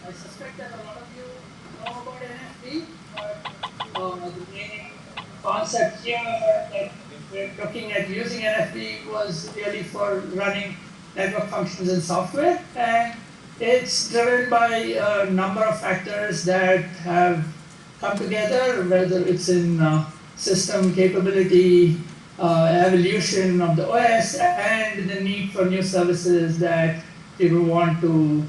I suspect that a lot of you know about NFV, but the main concept here that we're looking at using NFV was really for running network functions in software, and it's driven by a number of factors that have come together, whether it's in system capability, evolution of the OS, and the need for new services that people want to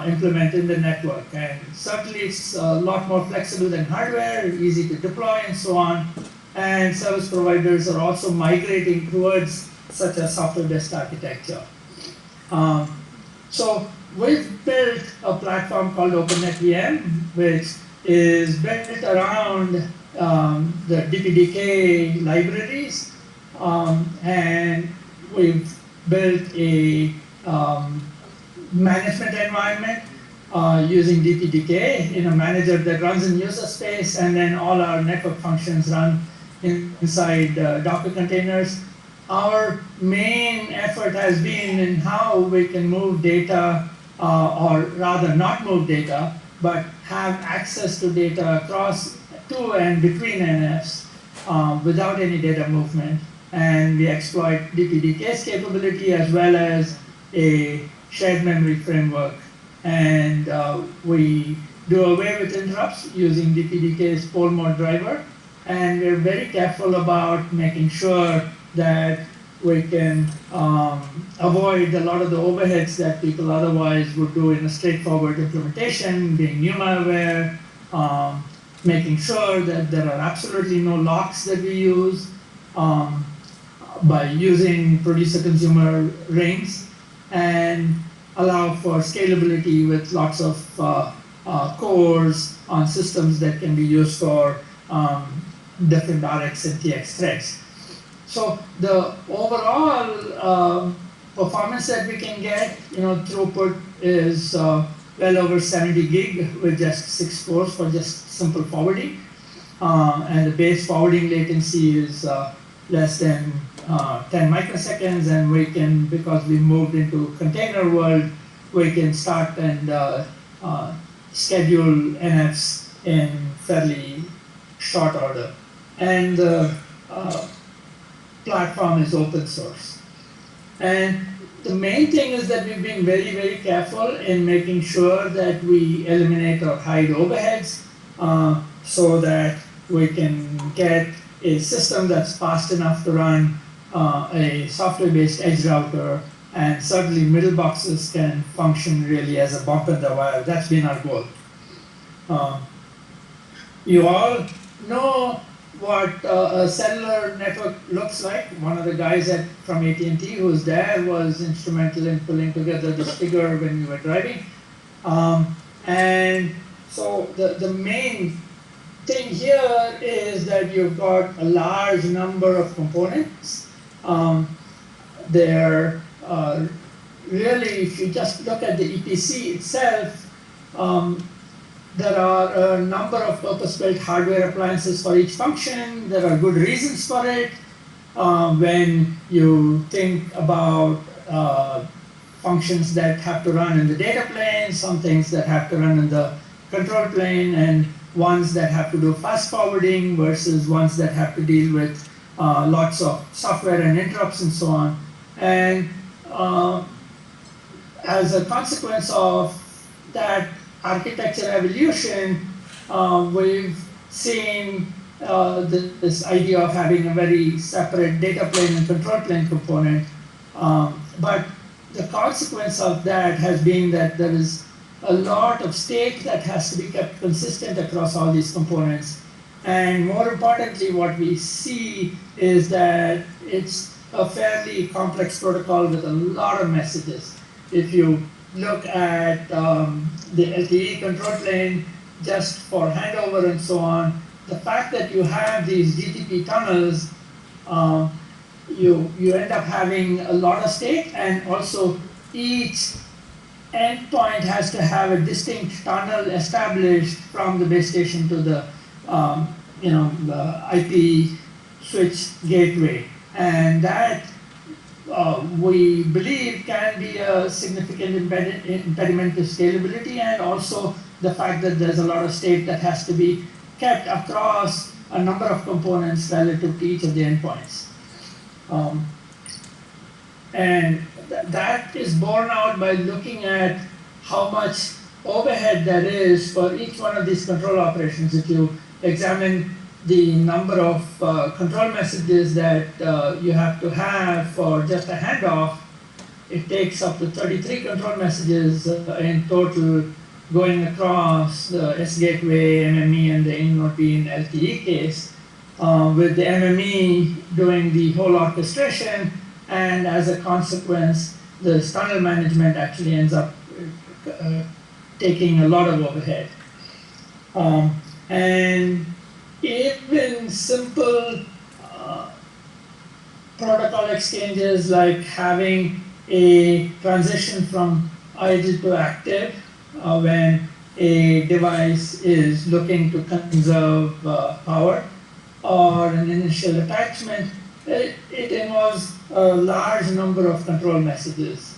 implement in the network. And certainly it's a lot more flexible than hardware, easy to deploy and so on. And service providers are also migrating towards such a software-based architecture. So we've built a platform called OpenNetVM, which is built around the DPDK libraries, and we've built a management environment using DPDK in a manager that runs in user space, and then all our network functions run inside Docker containers. Our main effort has been in how we can move data, or rather not move data, but have access to data across to and between NFs without any data movement. And we exploit DPDK's capability as well as a shared memory framework. And we do away with interrupts using DPDK's pole mode driver. And we're very careful about making sure that we can avoid a lot of the overheads that people otherwise would do in a straightforward implementation, being NUMA aware, making sure that there are absolutely no locks that we use by using producer-consumer rings, and allow for scalability with lots of cores on systems that can be used for different RX and TX threads. So the overall performance that we can get, throughput is well over 70 gig with just 6 cores for just simple forwarding. And the base forwarding latency is less than 10 microseconds, and we can, because we moved into container world, we can start and schedule NFs in fairly short order. And the platform is open source. And the main thing is that we've been very, very careful in making sure that we eliminate or hide overheads so that we can get a system that's fast enough to run a software-based edge router, and certainly middle boxes can function really as a bump in the wire. That's been our goal. You all know what a cellular network looks like. One of the guys from AT&T who was there was instrumental in pulling together this figure when we were driving. And so the main thing here is that you've got a large number of components. They're really, if you just look at the EPC itself, there are a number of purpose-built hardware appliances for each function. There are good reasons for it. When you think about functions that have to run in the data plane, some things that have to run in the control plane, and ones that have to do fast forwarding versus ones that have to deal with lots of software and interrupts and so on. And as a consequence of that architecture evolution, we've seen this idea of having a very separate data plane and control plane component. But the consequence of that has been that there is a lot of state that has to be kept consistent across all these components. And more importantly, what we see is that it's a fairly complex protocol with a lot of messages. If you look at the LTE control plane, just for handover and so on, the fact that you have these GTP tunnels, you end up having a lot of state, and also each endpoint has to have a distinct tunnel established from the base station to the the IP switch gateway, and that we believe can be a significant impediment to scalability, and also the fact that there's a lot of state that has to be kept across a number of components relative to each of the endpoints. And that is borne out by looking at how much overhead there is for each one of these control operations. If you examine the number of control messages that you have to have for just a handoff, it takes up to 33 control messages in total going across the S gateway, MME, and the in-node in LTE case, with the MME doing the whole orchestration, and as a consequence, the tunnel management actually ends up taking a lot of overhead. And even simple protocol exchanges like having a transition from idle to active when a device is looking to conserve power, or an initial attachment, it involves a large number of control messages.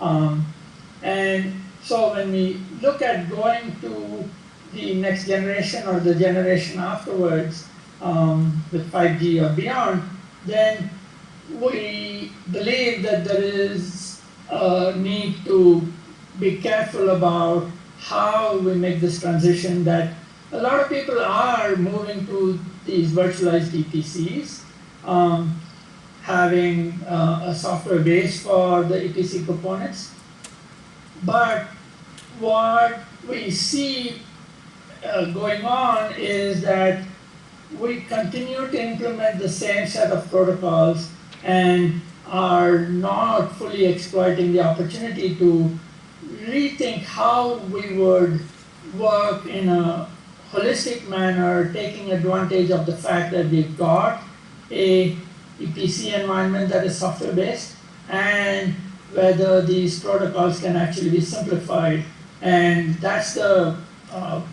And so when we look at going to the next generation or the generation afterwards with 5G or beyond, then we believe that there is a need to be careful about how we make this transition, that a lot of people are moving to these virtualized EPCs, having a software base for the EPC components. But what we see going on is that we continue to implement the same set of protocols and are not fully exploiting the opportunity to rethink how we would work in a holistic manner, taking advantage of the fact that we've got a EPC environment that is software-based, and whether these protocols can actually be simplified. And that's the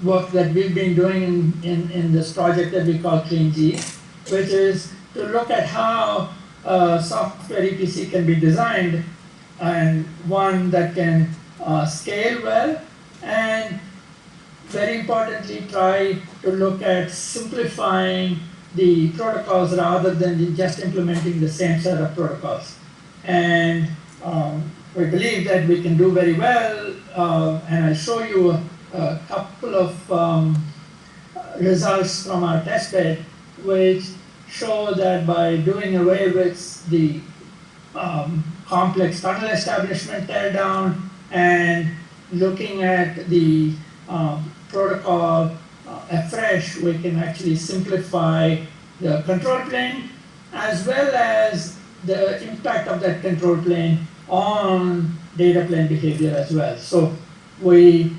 work that we've been doing in this project that we call CleanG, which is to look at how software EPC can be designed, and one that can scale well, and very importantly, try to look at simplifying the protocols rather than just implementing the same set of protocols. And we believe that we can do very well, and I'll show you a couple of results from our testbed, which show that by doing away with the complex tunnel establishment teardown and looking at the protocol afresh, we can actually simplify the control plane as well as the impact of that control plane on data plane behavior as well. So we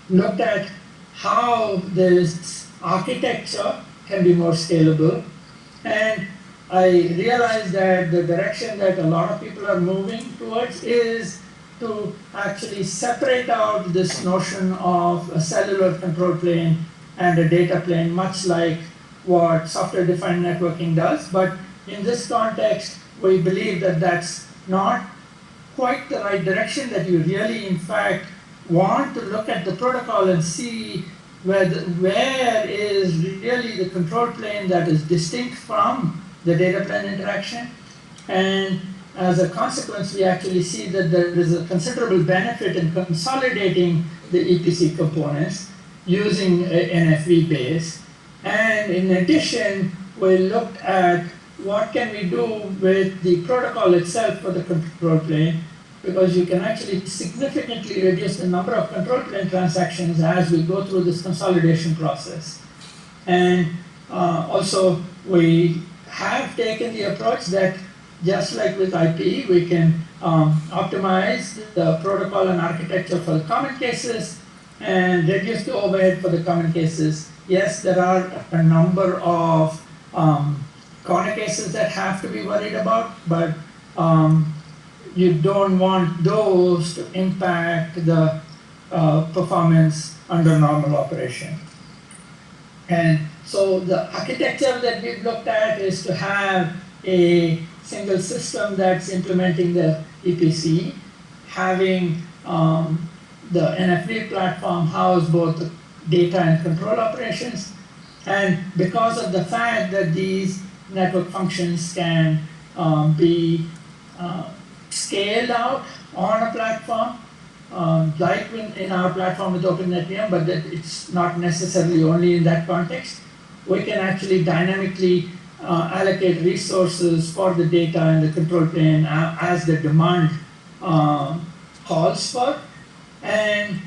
looked at how this architecture can be more scalable, and I realized that the direction that a lot of people are moving towards is to actually separate out this notion of a cellular control plane and a data plane, much like what software-defined networking does. But in this context, we believe that that's not quite the right direction, that you really, in fact, want to look at the protocol and see where is really the control plane that is distinct from the data plane interaction. And as a consequence, we actually see that there is a considerable benefit in consolidating the EPC components using an NFV base. And in addition, we looked at what can we do with the protocol itself for the control plane, because you can actually significantly reduce the number of control plane transactions as we go through this consolidation process. And also, we have taken the approach that just like with IP, we can optimize the protocol and architecture for the common cases and reduce the overhead for the common cases. Yes, there are a number of corner cases that have to be worried about, but you don't want those to impact the performance under normal operation. And so the architecture that we've looked at is to have a single system that's implementing the EPC, having the NFV platform house both the data and control operations. And because of the fact that these network functions can be scaled out on a platform, like in our platform with OpenNetVM, but that it's not necessarily only in that context, we can actually dynamically allocate resources for the data and the control plane as the demand calls for. And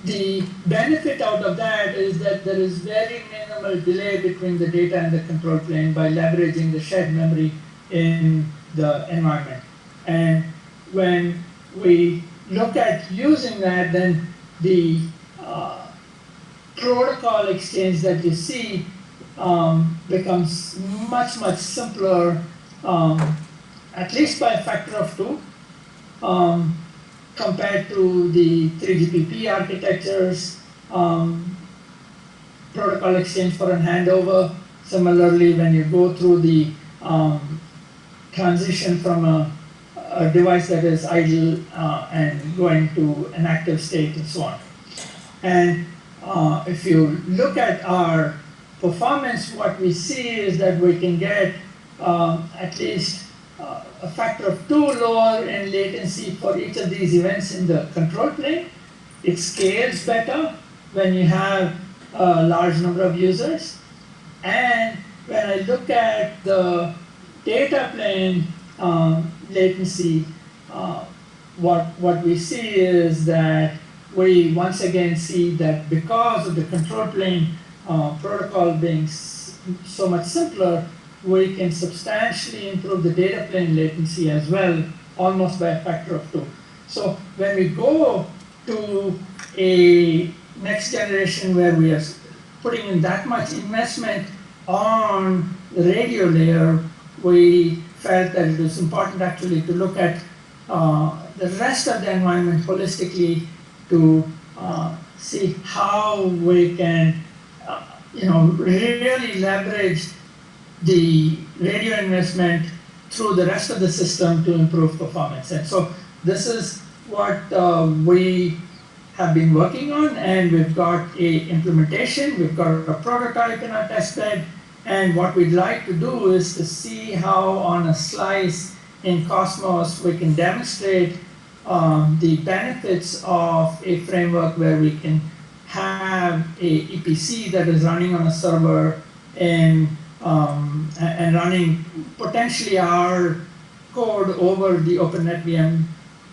the benefit out of that is that there is very minimal delay between the data and the control plane by leveraging the shared memory in the environment. And when we look at using that, then the protocol exchange that you see becomes much, much simpler, at least by a factor of 2, compared to the 3GPP architectures, protocol exchange for a handover. Similarly, when you go through the transition from a device that is idle and going to an active state and so on. And if you look at our performance, what we see is that we can get at least a factor of 2 lower in latency for each of these events in the control plane. It scales better when you have a large number of users. And when I look at the data plane latency, what we see is that we once again see that because of the control plane protocol being so much simpler, we can substantially improve the data plane latency as well, almost by a factor of 2. So when we go to a next generation where we are putting in that much investment on the radio layer, we felt that it was important actually to look at the rest of the environment holistically to see how we can really leverage the radio investment through the rest of the system to improve performance. And so this is what we have been working on, and we've got a implementation, we've got a prototype in our test bed, and what we'd like to do is to see how on a slice in Cosmos we can demonstrate the benefits of a framework where we can have a EPC that is running on a server and running potentially our code over the OpenNetVM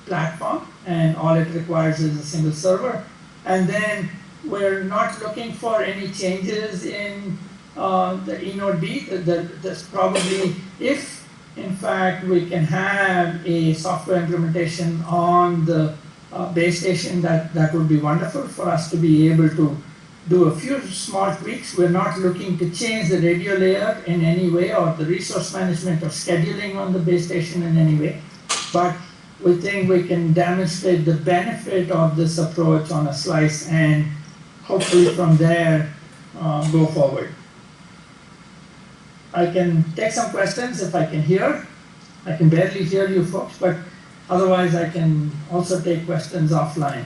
platform, and all it requires is a single server. And then we're not looking for any changes in the eNode D. That's probably, if in fact we can have a software implementation on the base station, that would be wonderful for us to be able to do a few small tweaks. We're not looking to change the radio layer in any way, or the resource management or scheduling on the base station in any way. But we think we can demonstrate the benefit of this approach on a slice, and hopefully from there go forward. I can take some questions if I can hear. I can barely hear you folks, but otherwise I can also take questions offline.